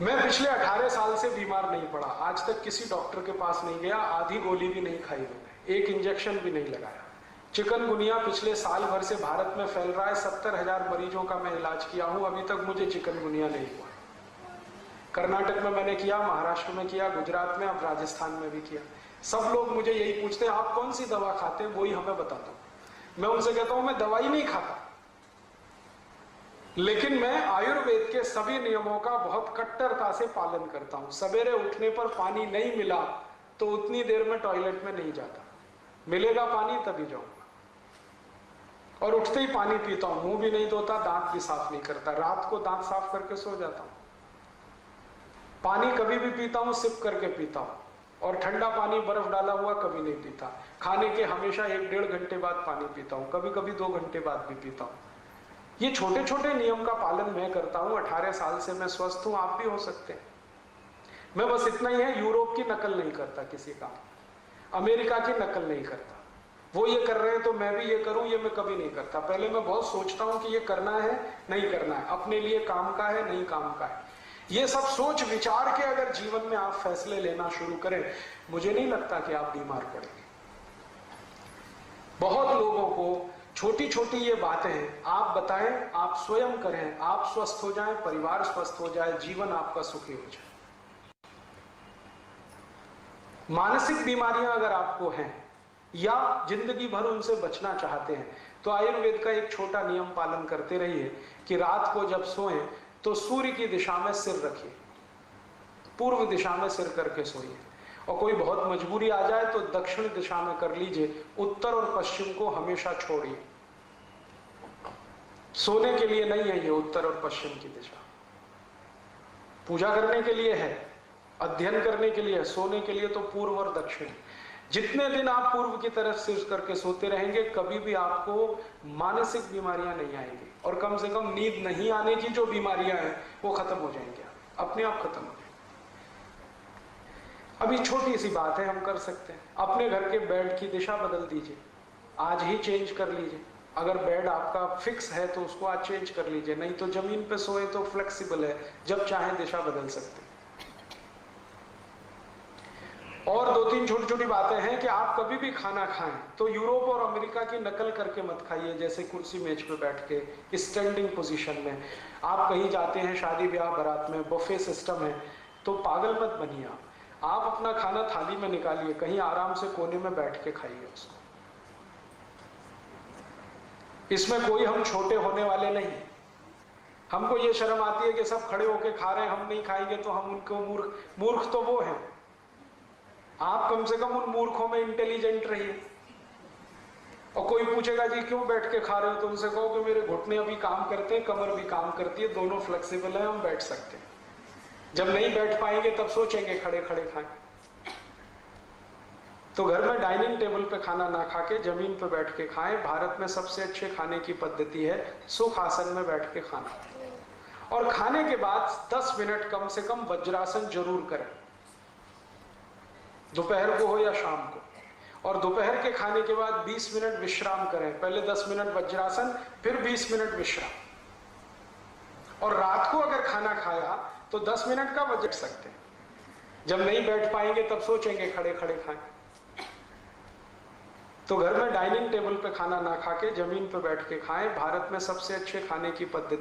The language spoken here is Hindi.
मैं पिछले 18 साल से बीमार नहीं पड़ा, आज तक किसी डॉक्टर के पास नहीं गया, आधी गोली भी नहीं खाई मैंने, एक इंजेक्शन भी नहीं लगाया। चिकनगुनिया पिछले साल भर से भारत में फैल रहा है, 70,000 मरीजों का मैं इलाज किया हूं, अभी तक मुझे चिकनगुनिया नहीं हुआ। कर्नाटक में मैंने किया, महाराष्ट्र में किया, गुजरात में, अब राजस्थान में भी किया। सब लोग मुझे यही पूछते हैं आप कौन सी दवा खाते हैं, वही हमें बता दो। मैं उनसे कहता हूं मैं दवाई नहीं खाता, लेकिन मैं आयुर्वेद के सभी नियमों का बहुत कट्टरता से पालन करता हूं। सवेरे उठने पर पानी नहीं मिला तो उतनी देर में टॉयलेट में नहीं जाता, मिलेगा पानी तभी जाऊंगा, और उठते ही पानी पीता हूं, मुंह भी नहीं धोता, दांत भी साफ नहीं करता, रात को दांत साफ करके सो जाता हूं। पानी कभी भी पीता हूं सिप करके पीता हूं, और ठंडा पानी बर्फ डाला हुआ कभी नहीं पीता। खाने के हमेशा 1-1.5 घंटे बाद पानी पीता हूं, कभी कभी 2 घंटे बाद भी पीता हूं। ये छोटे छोटे नियम का पालन मैं करता हूं, 18 साल से मैं स्वस्थ हूं, आप भी हो सकते हैं। मैं बस इतना ही है, यूरोप की नकल नहीं करता किसी का, अमेरिका की नकल नहीं करता। वो ये कर रहे हैं तो मैं भी ये करूं, ये मैं कभी नहीं करता। पहले मैं बहुत सोचता हूं कि ये करना है नहीं करना है, अपने लिए काम का है नहीं काम का है। ये सब सोच विचार के अगर जीवन में आप फैसले लेना शुरू करें, मुझे नहीं लगता कि आप बीमार पड़ेंगे। बहुत लोगों को छोटी छोटी ये बातें आप बताएं, आप स्वयं करें, आप स्वस्थ हो जाएं, परिवार स्वस्थ हो जाए, जीवन आपका सुखी हो जाए। मानसिक बीमारियां अगर आपको हैं या जिंदगी भर उनसे बचना चाहते हैं, तो आयुर्वेद का एक छोटा नियम पालन करते रहिए कि रात को जब सोएं तो सूर्य की दिशा में सिर रखिए, पूर्व दिशा में सिर करके सोइए, और कोई बहुत मजबूरी आ जाए तो दक्षिण दिशा में कर लीजिए, उत्तर और पश्चिम को हमेशा छोड़िए। सोने के लिए नहीं है ये उत्तर और पश्चिम की दिशा, पूजा करने के लिए है, अध्ययन करने के लिए है, सोने के लिए तो पूर्व और दक्षिण। जितने दिन आप पूर्व की तरफ सिर करके सोते रहेंगे, कभी भी आपको मानसिक बीमारियां नहीं आएंगी, और कम से कम नींद नहीं आने की जो बीमारियां हैं वो खत्म हो जाएंगी, अपने आप खत्म हो जाएंगी। अभी छोटी सी बात है, हम कर सकते हैं, अपने घर के बेड की दिशा बदल दीजिए, आज ही चेंज कर लीजिए। अगर बेड आपका फिक्स है तो उसको आज चेंज कर लीजिए, नहीं तो जमीन पे सोए तो फ्लेक्सिबल है, जब चाहे दिशा बदल सकते हैं। और 2-3 छोटी छोटी बातें हैं कि आप कभी भी खाना खाएं तो यूरोप और अमेरिका की नकल करके मत खाइए, जैसे कुर्सी मेज पे बैठ के स्टैंडिंग पोजीशन में। आप कहीं जाते हैं शादी ब्याह बारात में, बफे सिस्टम है, तो पागल मत बनिए। आप अपना खाना थाली में निकालिए, कहीं आराम से कोने में बैठ के खाइए उसको। इसमें कोई हम छोटे होने वाले नहीं। हमको ये शर्म आती है कि सब खड़े होके खा रहे हैं, हम नहीं खाएंगे तो हम उनको मूर्ख तो वो है। आप कम से कम उन मूर्खों में इंटेलिजेंट रहिए। और कोई पूछेगा जी क्यों बैठ के खा रहे हो, तो उनसे कहो कि मेरे घुटने अभी काम करते हैं, कमर भी काम करती है, दोनों फ्लेक्सिबल है, हम बैठ सकते हैं। जब नहीं बैठ पाएंगे तब सोचेंगे खड़े खड़े खाएं। तो घर में डाइनिंग टेबल पे खाना ना खा के जमीन पे बैठ के खाएं। भारत में सबसे अच्छे खाने की पद्धति है सुख आसन में बैठ के खाना, और खाने के बाद 10 मिनट कम से कम वज्रासन जरूर करें, दोपहर को हो या शाम को। और दोपहर के खाने के बाद 20 मिनट विश्राम करें, पहले 10 मिनट वज्रासन, फिर 20 मिनट विश्राम। और रात को अगर खाना खाया तो 10 मिनट का वज्र सकते हैं। जब नहीं बैठ पाएंगे तब सोचेंगे खड़े खड़े खाएं। तो घर में डाइनिंग टेबल पे खाना ना खा के जमीन पे बैठ के खाएं। भारत में सबसे अच्छे खाने की पद्धति